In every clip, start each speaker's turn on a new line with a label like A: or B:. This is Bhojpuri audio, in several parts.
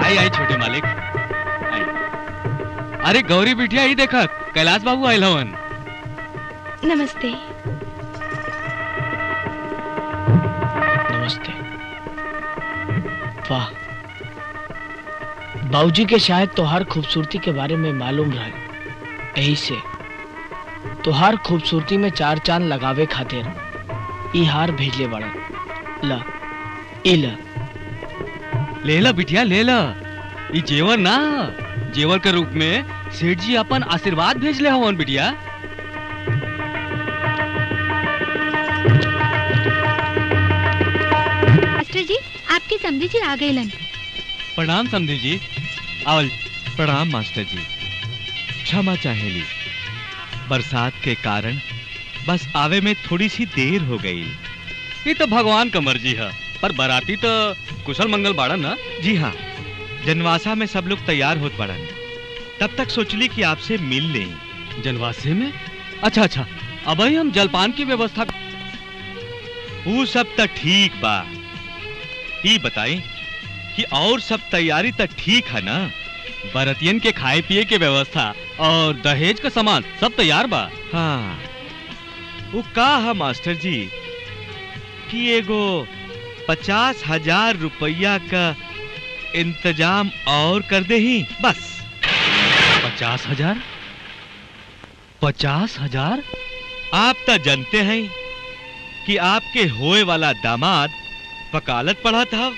A: आई आई छोटे मालिक आई। अरे गौरी बिटिया ही देखा कैलाश बाबू आयल हवन।
B: नमस्ते।
C: नमस्ते। वाह, बाबूजी के शायद तोहार खूबसूरती के बारे में मालूम रहा, यही से तोहार खूबसूरती में चार चांद लगावे खातिर ई हार भेजले बड़ा। ला इला
A: ले ला बिटिया ले ला। ई जेवर ना, जेवर के रूप में सेठ जी अपन आशीर्वाद भेजले हवन बिटिया।
B: मास्टर जी, आपके समधी जी आ गए।
A: प्रणाम समधी जी। आवल।
D: प्रणाम मास्टर जी। क्षमा चाहेली, बरसात के कारण बस आवे में थोड़ी सी देर हो गई।
A: ये तो भगवान का मर्जी है, पर बाराती तो कुशल मंगल बाड़न ना।
D: जी हाँ, जनवासा में सब लोग तैयार होत बाड़न, तब तक सोचली कि आपसे मिल लें।
A: जनवासे में? अच्छा अच्छा, अब ही हम जलपान की व्यवस्था।
D: वो सब तो ठीक बा, ये बताई कि और सब तैयारी तो ठीक है ना?
A: बरतियन के खाए पिए के व्यवस्था और दहेज का सामान सब तैयार बा।
D: हाँ, वो का है मास्टर जी कि एगो 50,000 रुपया का इंतजाम और कर दे ही बस।
A: 50,000? 50,000?
D: आप तो जानते हैं कि आपके होए वाला दामाद वकालत पढ़ा था,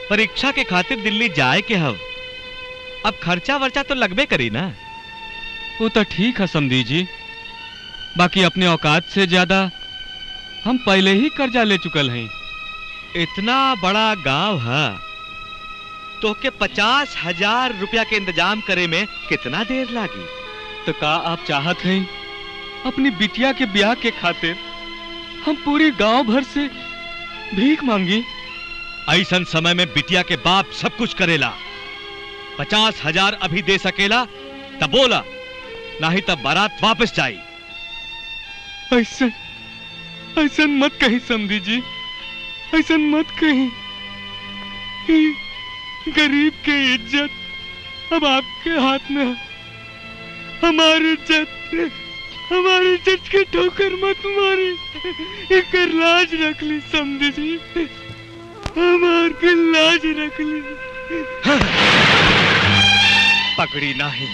D: परीक्षा के खातिर दिल्ली जाए के हव। अब खर्चा वर्चा तो लगबे करी ना।
A: वो तो ठीक है समधी जी, बाकी अपने औकात से ज्यादा हम पहले ही कर्जा ले चुकल हैं।
D: इतना बड़ा गांव है तो के 50,000 रुपया के इंतजाम करे में कितना देर लागी?
A: तो का आप चाहत हैं अपनी बिटिया के ब्याह के खातिर हम पूरी गांव भर से भीख मांगी?
D: ऐसन समय में बिटिया के बाप सब कुछ करेला। 50,000 अभी दे सकेला तब बोला, नहीं तब बारात वापस जाई।
A: ऐसा ऐसा मत कहीं समधी जी, ऐसा मत कहीं। गरीब के इज्जत अब आपके हाथ में है। हमारी इज्जत के ठोकर मत मारे, एक लाज रख ली समधी जी, हमार के लाज रख ली।
D: पगड़ी नहीं,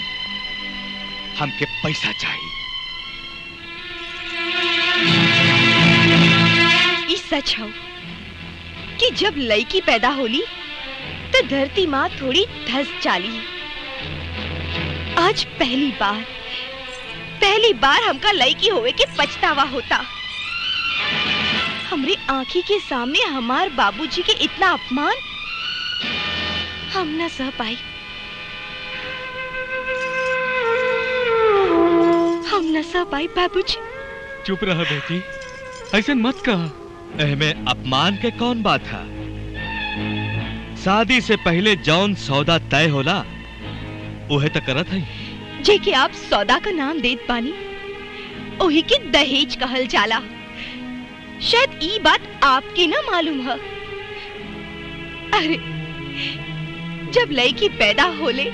D: हमके पैसा चाहिए।
B: इस सच हो कि जब लड़की पैदा होली तो धरती माँ थोड़ी धस चाली। आज पहली बार हमका लड़की होवे के पछतावा होता। हमरे आंखी के सामने हमार बाबूजी के इतना अपमान हम न सह पाई। हम न सह पाई बाबूजी।
A: चुप रहा बेटी, ऐसा मत कहा।
D: में अपमान के कौन बात है? शादी से पहले जौन सौदा तय होला उहे तो करत है।
B: जे कि आप सौदा का नाम देत पानी, ओही के दहेज कहल जाला। शायद ई बात आपके ना मालूम है। अरे जब लड़की पैदा होले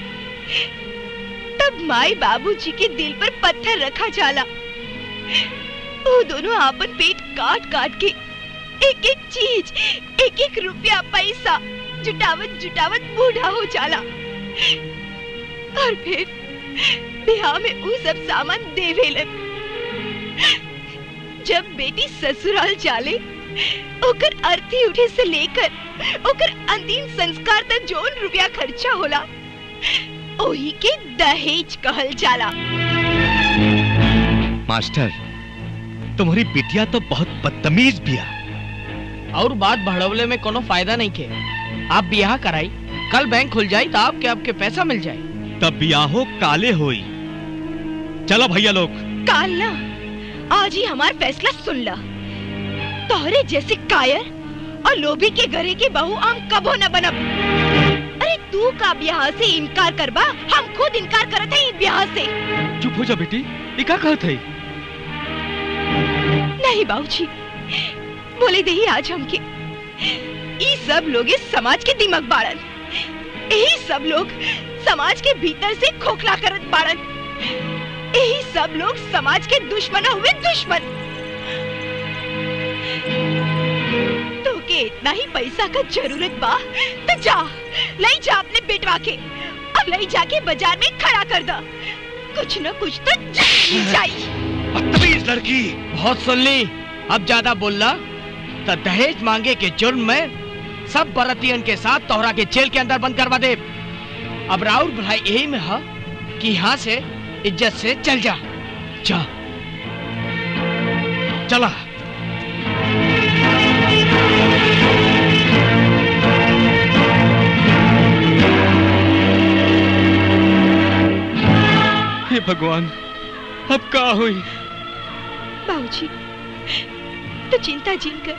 B: तब माई बाबूजी के दिल पर पत्थर रखा जाला। वो दोनों आपन पेट काट काट के एक एक चीज, एक एक रुपया पैसा जुटावत बूढ़ा हो जाला। और फिर ब्याह में वो सब सामान देवेलन। जब बेटी ससुराल जाले, ओकर अर्थी उठे से लेकर ओकर अंतिम संस्कार तक जोन रुपया खर्चा होला, ओही के दहेज कहल जाला।
D: मास्टर, तुम्हारी बिटिया तो बहुत बदतमीज बिया।
C: और बात बढ़वले में कोनो फायदा नहीं के। आप ब्याह कराई, कल बैंक खुल जाए तो आपके पैसा मिल जाए।
D: तब ब्याहो काले होई। चलो भैया लोग।
B: काल ना, आज ही हमार फैसला सुन ला। तोहरे जैसे कायर और लोभी के घरे की बहू हम कबो न बनब। अरे तू का ब्याह से इनकार करबा, हम खुद इनकार करत है ब्याह से।
A: चुप हो जा बेटी, ये क्या कहत है?
B: नहीं बाबूजी, बोले दही आज हमके। ई सब लोग इस समाज के दिमाग बाड़न। यही सब लोग समाज के भीतर से खोखला करत बाड़न। यही सब लोग समाज के दुश्मन हुए दुश्मन। तो के इतना ही पैसा का जरूरत बा तो जा ले जा अपने बेटवा के, अब ले जाके बाजार में खड़ा कर दा। कुछ न कुछ तो चाहिए।
D: बदतमीज लड़की।
C: बहुत सुन ली, अब ज्यादा बोलना तो दहेज मांगे के जुर्म में सब बरतियन के साथ तोहरा के जेल के अंदर बंद करवा दे। अब राउर भाई यही में है कि यहाँ से इज्जत से चल जा। जा चला।
A: हे भगवान, अब का हुई?
B: बाबूजी तो चिंता जिन कर,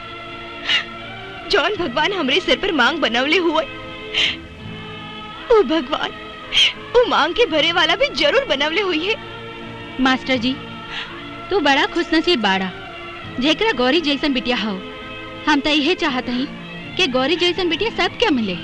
B: जौन भगवान हमरे सिर पर मांग बनवले हुए, वो भगवान वो मांग के भरे वाला भी जरूर बनवले हुई है।
E: मास्टर जी तू बड़ा खुशनसीब बाड़ा जेकरा गौरी जैसन बिटिया हो। हम तो यही चाहत हई कि गौरी जैसन बिटिया सबके मिले।